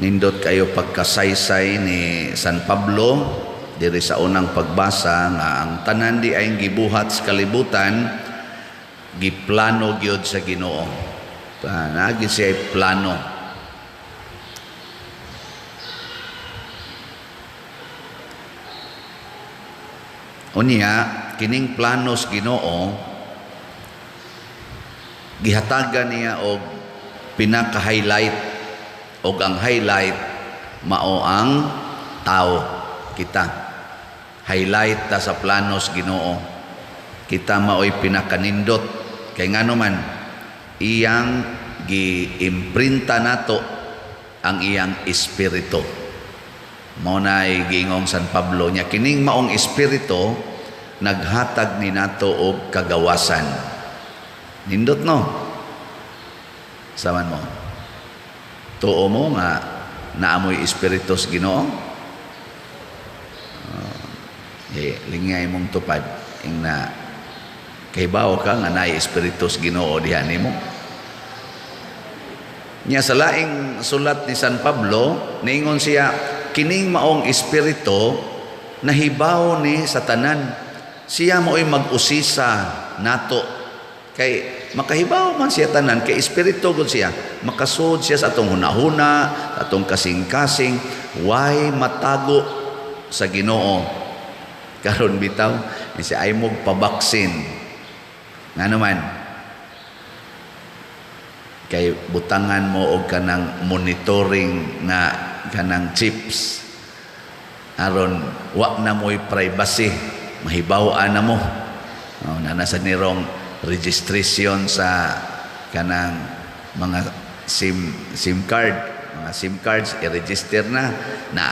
Nindot kayo pagkasaysay ni San Pablo diri sa unang pagbasa nga ang tanan di ay gibuhat sa kalibutan giplano gyud sa Ginoo. Naagi siya plano. Unya kining planos Ginoo gihatagan niya og pinaka-highlight og ang highlight mao ang tao kita. Highlight ta sa planos Ginoo. Kita mao'y pinakanindot kay ngano man iyang giimprinta nato ang iyang espiritu. Mao na giingong San Pablo nya kining maong espiritu naghatag ni nato og kagawasan. Nindot no? Saman mo. Tuo mo nga naamoy espiritus Ginoo. Lingay mong tupad ing na kahibaw ka nga naay espiritus Ginoo diha nimo. Nya sa laing sulat ni San Pablo niingon siya kining maong espiritu nahibaw ni sa tanan. Siya mo'y mag-usisa nato kay makahibaw man siya tanan kay espiritu gud siya makasud siya sa atong hunahuna atong kasing-kasing why matago sa Ginoo karon bitaw si ay mo pabaksin ngano man kay butangan mo og kanang monitoring na kanang chips aron wa na mo'y privacy mahibaw-an na mo nasa nirong registration sa kanang mga SIM card, mga SIM cards i-register na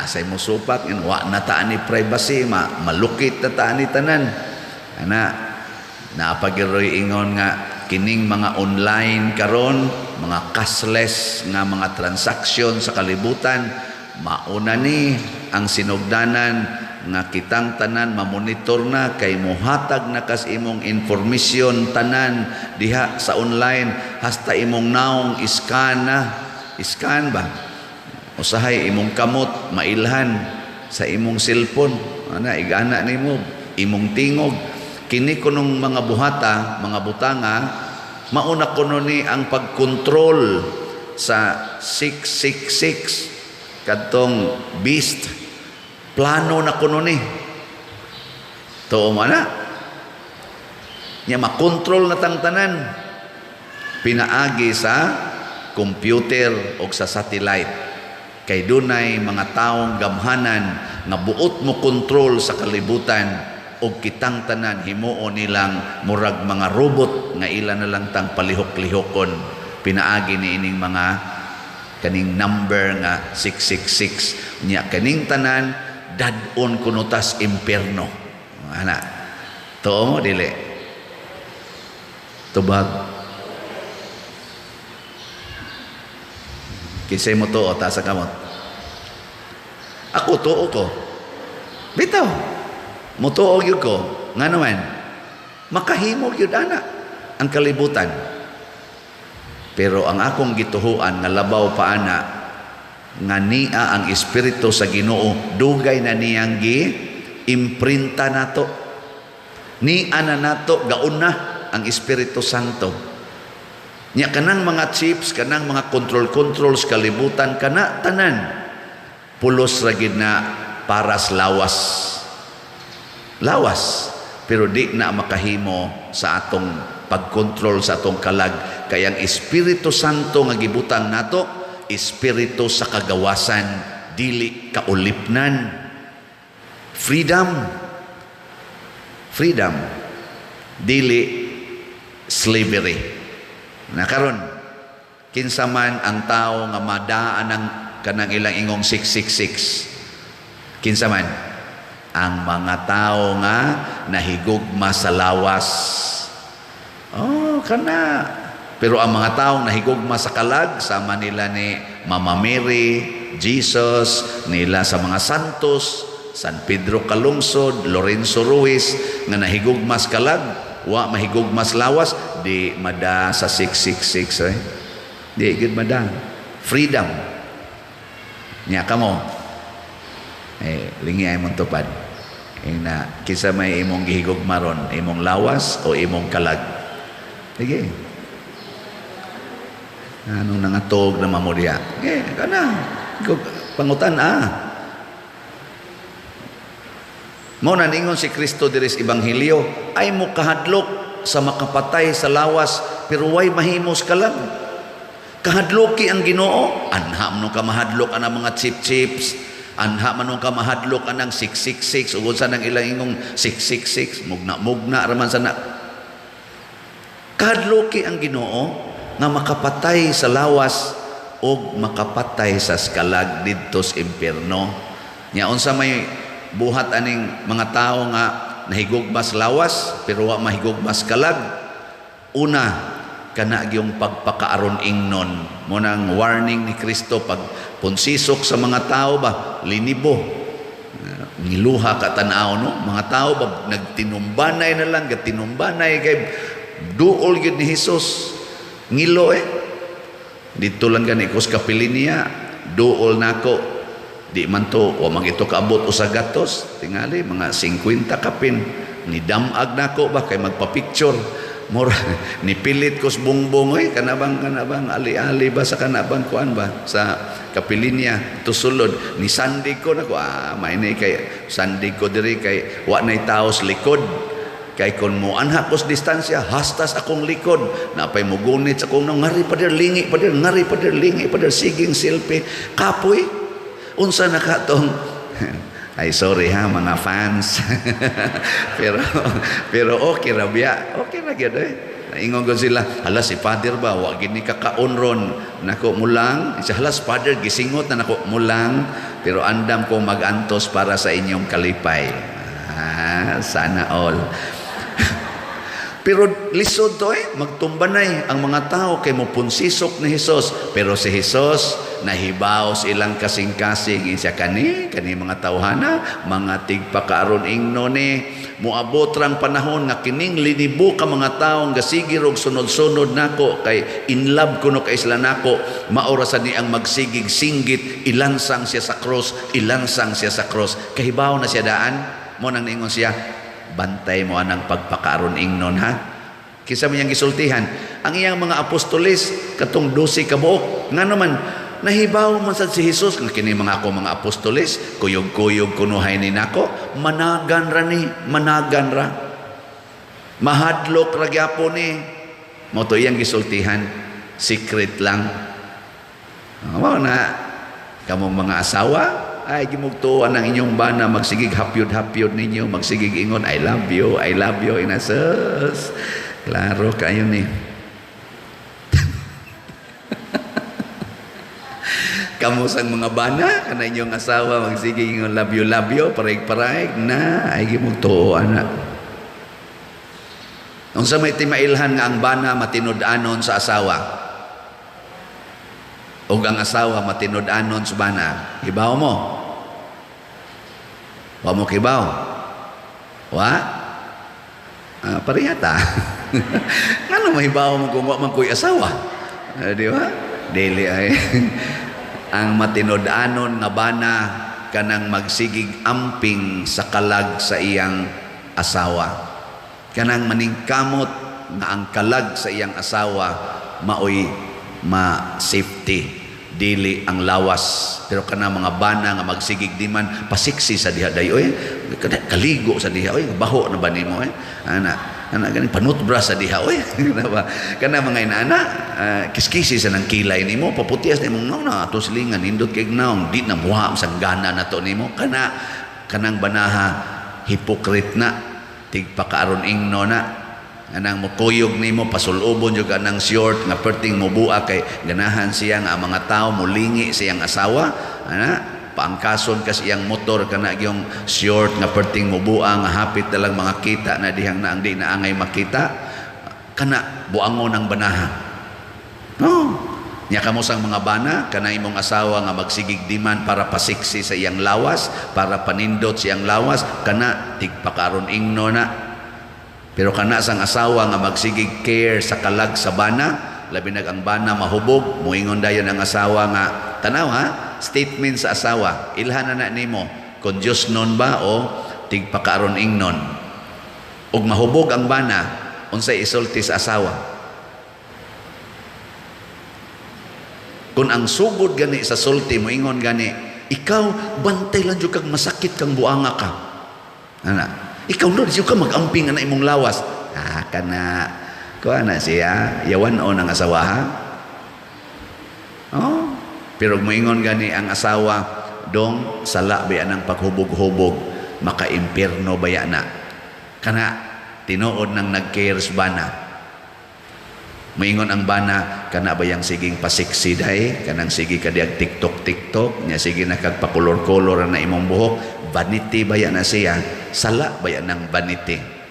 sa mo supak wa na taan ni privacy malukit na taan ni tanan ana napagiroy ingon nga kining mga online karon mga cashless nga mga transaction sa kalibutan mauna ni ang sinugdanan nga kitang tanan mamonitor na kay mohatag na kas imong information tanan diha sa online hasta imong naong iskan ba usahay imong kamot mailhan sa imong cellphone ana igana nimo imong tingog kini kunong mga buhata mga butanga mauna kuno ni ang pagkontrol sa 666 kadtong beast plano na kuno ni tuo mo na niya makontrol na tangtanan pinaagi sa computer o sa satellite kay dunay mga taong gamhanan nga buot mo control sa kalibutan o kitang tanan himuon nilang murag mga robot nga ila na lang tang palihok-lihokon pinaagi ni ining mga kaning number nga 666 niya kaning tanan dadon kunutas impierno ana tuo mo dili tubag kisay mo tuo ta sa kamot ako tuo ko bitaw mo tuo gyud ko nga naman makahimo gyud ana ang kalibutan pero ang akong gituhuan nga labaw pa ana nga niya ang espiritu sa Ginoo dugay na niyang gi-imprinta nato niya na nato gauna ang Espiritu Santo nya kanang mga chips kanang mga control sa kalibutan kana tanan pulos ra gid na paras lawas pero di na makahimo sa atong pagkontrol sa atong kalag kay ang Espiritu Santo nga gibutang nato espiritu sa kagawasan dili kaulipnan freedom dili slavery na karon kinsa man ang tao nga madaan ng kanang ilang ingong 666 kinsa man ang mga tao nga nahigugma sa lawas kana pero ang mga taong nahigugma sa kalag, sama nila ni Mama Mary, Jesus, nila sa mga santos, San Pedro Calungsod, Lorenzo Ruiz, nga nahigugma sa kalag, wa mahigugma sa lawas, di mada sa 666. Di gid mada. Freedom. Nya kamo lingi ay mong tupad na kisa may imong gihigugmaron, imong lawas o imong kalag. Sige. Anong nangatog na mamudya? Kana. Pangutan Mo naningon si Kristo diri sa Ebanghelyo, ay mo kahadlok sa makapatay sa lawas, pero way mahimos kalag. Kahadloki ang Ginoo, anha man ka mahadlok anang mga chip-chips, anha man ka mahadlok anang 666, ugod sa nang ilang ingong 666, mugna raman sana. Kahadloki ang Ginoo nga makapatay sa lawas o makapatay sa skalag didto sa impierno. Nya unsa may buhat aning mga tao nga nahigugmas lawas pero wa mahigugmas kalag. Una, kana yung pagpakaaron ingnon mo nang warning ni Kristo pag punsisok sa mga tao ba linibo niluha ka tanaw no mga tao ba nagtinumbanay na lang gatinumbanay kay duol gid ni Hesus ngilo dito lang gani kus kapilinya duol nako di man to o magito kaabot usa gatos tingali mga 50 kapin ni damag nako ba kay magpa-picture mura nipilit ko sa bungbong kanabang ali-ali ba sa kanabang kuan ba sa kapilinya tusulod ni sandi ko nako may ni kay sandi ko diri kay wa nay tawo sa likod kay kon mo anha kos distansya hastas akong likod napay mugunit sa akong ngari pa der lingi pa der ngari pa der lingi pa der siging selfie kapoy unsa nakatong ay sorry ha mga fans pero okay ra biya okay ra gyud naingon ko sila hala si father ba wa gid ni kakaonron nako mulang isa hala si father gisingot na nako mulang pero andam ko magantos para sa inyong kalipay sana all pero lisod to magtumbanay ang mga tao kay mopunsisok ni Hesus pero si Hesus nahibaw silang kasing-kasing siya kani mga tawhana mga tigpakaaron ingno ni moabot rang panahon nga kining linibo ka mga taong gasigir og sunod-sunod nako kay in love kuno kay sila nako maura sa ni ang magsigig singgit ilansang siya sa cross kahibaw na siya daan mo nang niingon siya bantay mo anang pagpakaaron ingnon ha kisa mo niyang gisultihan ang iyang mga apostoles katong 12 ka buok nga naman nahibaw man sad si Hesus nga kini mga ako mga apostoles kuyog-kuyog kunuhay ni nako managan ra mahadlok ra gyapon ni mo to iyang gisultihan secret lang mao na kamong mga asawa ay gimugtuan ang inyong bana magsigig hapyod ninyo magsigig ingon I love you inasus klaro kayo ni kamusang mga bana kana inyong asawa magsigig ingon love you paraig na ay gimugtuan na unsa may timailhan nga ang bana matinud-anon sa asawa o ang asawa matinud-anon sa bana hibaw mo wa mo kibaw wa parihata ngano mahibaw mo kung wa man ko'y asawa di ba dili ay ang matinud-anon nga bana kanang magsigig amping sa kalag sa iyang asawa kanang maningkamot nga ang kalag sa iyang asawa maoy ma-safety dili ang lawas pero kana mga bana nga magsigig diman pasiksi sa diha dayoy kaligo sa diha oy baho na ba nimo ana gani panutbra sa diha oy kana mga inana kiskisi sa nang kilay nimo paputias nimo na ato silingan indot kay naong di na muha sa gana nato nimo kanang banaha hipokrit na tigpakaaron ingno na anang mukuyog nimo pasulubon jud anang short nga perting mobua kay ganahan siya nga mga tao mulingi siyang asawa paangkason ka siyang motor kana gyung short nga perting mobua nga hapit na lang mga kita na dihang na ang di na angay makita kana buangon ang banaha nya kamo sang mga bana kana imong asawa nga magsigig diman para pasiksi sa iyang lawas para panindot siyang lawas kana tigpakaron ingno na pero kana sang asawa nga magsigig care sa kalag sa bana labi nag ang bana mahubog muingon dayon ang asawa nga tanaw ha statement sa asawa, ilhan na nimo kung Diyos nun ba o tigpakaron ingnon. Ug mahubog ang bana, unsay isulti sa asawa. Kung ang sugod gani sa sulti mo ingon gani, ikaw bantay lang jud kag masakit kang buanga ka. Ana, ikaw no jud ka magamping ana imong lawas. Kana ko ana siya yawan o ng asawa ha. Oh, pero moingon gani ang asawa, dong sala ba ang paghubog-hubog, maka-impierno ba na. Kana tinuod nang nag-cares bana. Moingon ang bana, kana ba yang siging pasiksi dahi, kanang sige kadiag TikTok, nya sige na kagpakulor-kolor na imong buhok, vanity ba na siya, sala ba ng vanity.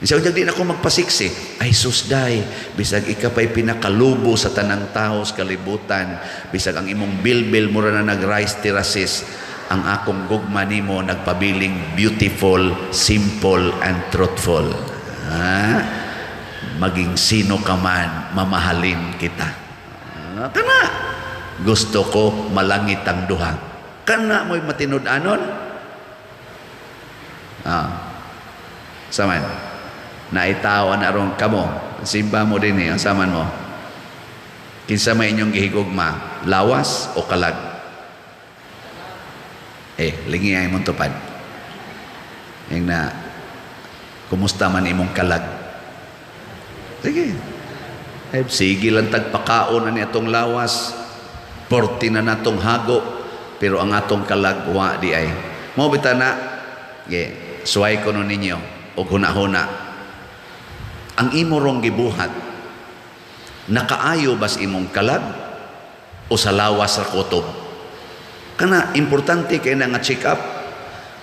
Isa unyag di na ako magpasiksi. Ay susday, bisag ikapay pinakalubo sa tanang tao sa kalibutan, bisag ang imong bilbil mura na nag-rise terraces, ang akong gugma nimo nagpabiling beautiful, simple, and truthful. Ha? Maging sino ka man, mamahalin kita. Kana, gusto ko malangit ang duha. Kana mo'y matinud-anon? Saman. Naitawan aron kamo, simba mo din ang saman mo. Kinsa may inyong gihigugma, lawas o kalag? Lingi ay mong tupad. Yung na, kumusta man imong kalag? Sige. Sige lang tagpakaon na niya itong lawas, 40 na natong hago, pero ang atong kalag, wa di ay. Mo bita na, suway ko nun ninyo, o huna-huna. Ang imo rong gibuhat, nakaayo bas imong kalag o sa lawas sa kutob? Kana, importante kay na nga check up.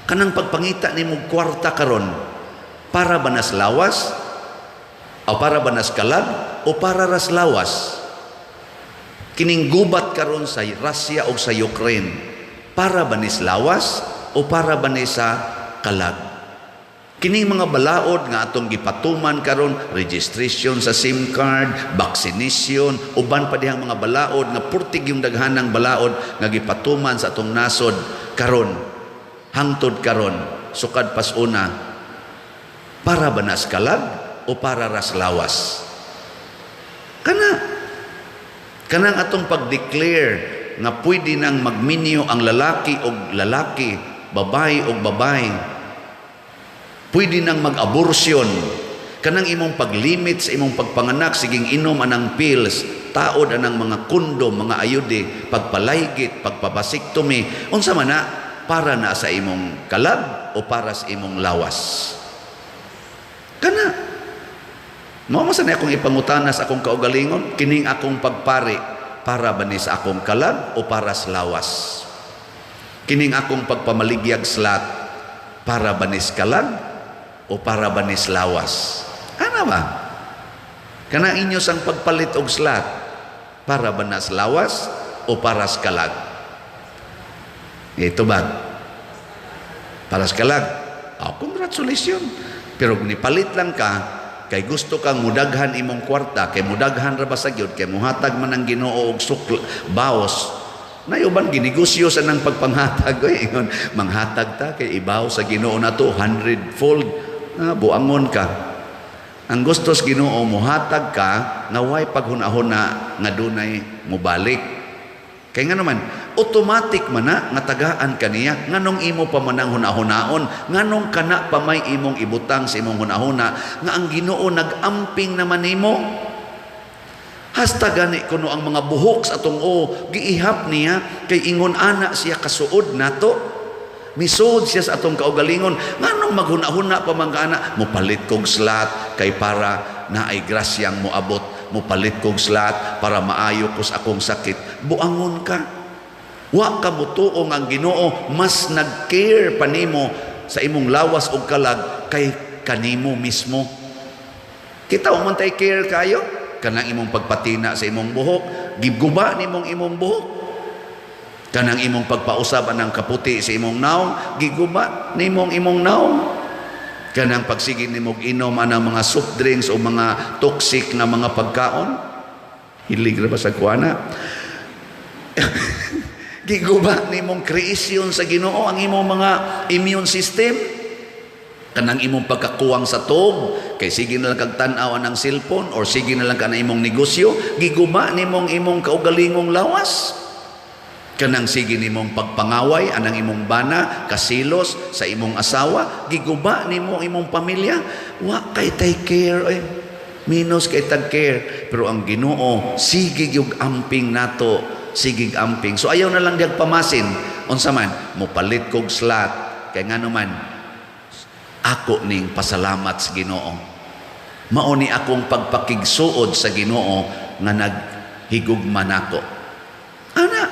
Kanang pagpangita ni mong kwarta karon, para ba nas lawas? O para ba nas kalag? O para ras lawas? Kining gubat karon sa Russia o sa Ukraine, para ba nis lawas? O para ba nis sa kalag? Kining mga balaod nga atong gipatuman karon, registration sa SIM card, vaccination, uban pa dihang mga balaod nga purtig yung daghanang balaod nga gipatuman sa atong nasod karon, hangtod karon, sukad pas una, para ba nas kalag o para ras lawas? Kanang atong pag-declare nga pwede nang magminyo ang lalaki o lalaki, babae o babae, pwede nang mag-abortion, kanang imong paglimit sa imong pagpanganak, siging inom anang pills, taod anang mga kondom, mga ayude, pagpalaygit, pagpabasiktomi, unsa man na, para na sa imong kalag o para sa imong lawas? Kana, masan akong ipangutanas akong kaugalingon, kining akong pagpari, para ba ni sa akong kalag o para sa lawas? Kining akong pagpamaligyag slat, para ba ni sa kalag o para ba nis lawas? Ano ba? Kana inyo sang pagpalit og slat, para ba nas lawas o para sa kalag? Ito ba? Para sa kalag? Congratulations. Pero kung nipalit lang ka, kay gusto kang mudaghan imong kwarta, kay mudaghan ra ba sa gyud, kay muhatag man ang Ginoo og baos, nayuban ginegosyo sa nang pagpanghatag, manghatag ta kay ibaw sa Ginoo nato 100-fold. Buangon ka. Ang gusto sa Ginoo muhatag ka nga way paghuna-huna nga dunay mubalik. Kay nga naman automatic man na nga tagaan kaniya, nganong imo pa man ang huna-hunaon, nganong kana pa may imong ibutang sa imong huna-huna nga ang Ginoo nag-amping naman nimo. Hasta gani kuno ang mga buhok sa atong giihap niya kay ingon ana siya kasuod nato. Misud siya sa atong kaugalingon, nganong maghuna-huna pa man kana, mupalit kog slat kay para naay grasyang moabot, mupalit kog slat para maayo ko sa akong sakit. Buangon ka. Wa ka mutuong ang Ginoo mas nag-care pa nimo sa imong lawas o kalag kay kanimo mismo. Kita man tay care kayo kanang imong pagpatina sa imong buhok, giguba nimong imong buhok. Kanang imong pagpausab anang kaputi sa imong naong, giguba nimong imong naong. Kanang pagsige nimo inom anang mga soft drinks o mga toxic na mga pagkaon, hilig ra ba sa kuana? Giguba nimong kreasyon sa Ginoo ang imong mga immune system. Kanang imong pagkakuwang sa tuog, kay sige na lang kag tan-aw ng cellphone or sige na lang ka na imong negosyo, giguba nimong imong kaugalingong lawas. Kanang sige nimong pagpangaway anang imong bana, kasilos sa imong asawa, giguba nimo imong pamilya, wa kay take care minus kay tag care. Pero ang Ginoo sige gyud amping nato, sige amping. So ayaw na lang diag pamasin. Unsa man mopalit kog slot kay ngano man ako ning pasalamat sa Ginoo. Mao ni akong pagpakigsuod sa Ginoo nga naghigugma nako. Ana,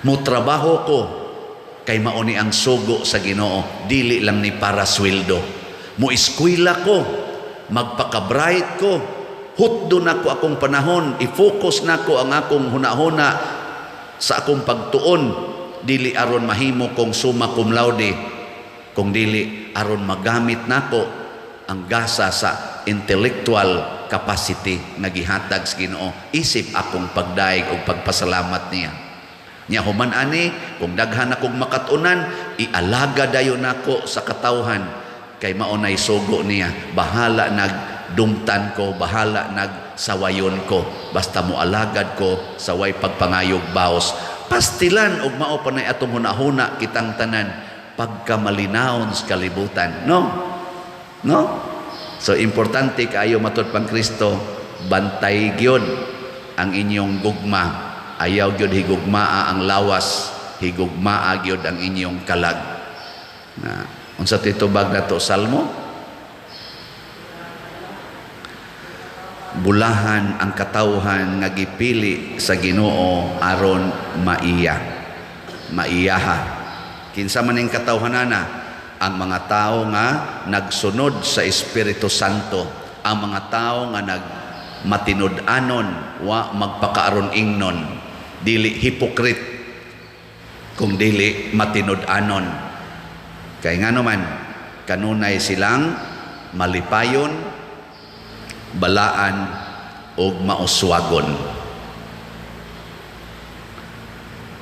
mo trabaho ko kay mao ni ang sugo sa Ginoo, dili lang ni para sweldo. Mo eskwela ko, magpaka-bright ko, hutdo nako akong panahon, i-focus nako ang akong hunahuna sa akong pagtuon, dili aron mahimo kong summa cum laude, kung dili aron magamit nako ang gasa sa intellectual capacity nga gihatag sa Ginoo isip akong pagdaig og pagpasalamat niya. Nya human ani kung daghan akong makatunan, ialaga dayon nako sa katawhan kay mao nay sugo niya. Bahala nagdumtan ko, bahala nagsawayon ko, basta mo alagad ko sa way pagpangayog baos. Pastilan og mao pa nay atong hunahuna kitang tanan pagkamalinawon sa kalibutan. No? So importante kaayo matud pang Kristo, bantay gyud ang inyong gugma. Ayaw gyud higugmaa ang lawas, higugmaa gyud ang inyong kalag. Na unsa titubag nato Salmo? Bulahan ang katawhan nga gipili sa Ginoo aron maiyaha. Kinsa man ning katawhanana? Ang mga tao nga nagsunod sa Espiritu Santo, ang mga tao nga nagmatinud-anon, wa magpakaaron ingnon, dili hipokrit, kung dili matinud-anon. Kay ngano man kanunay silang malipayon, balaan ug mauswagon.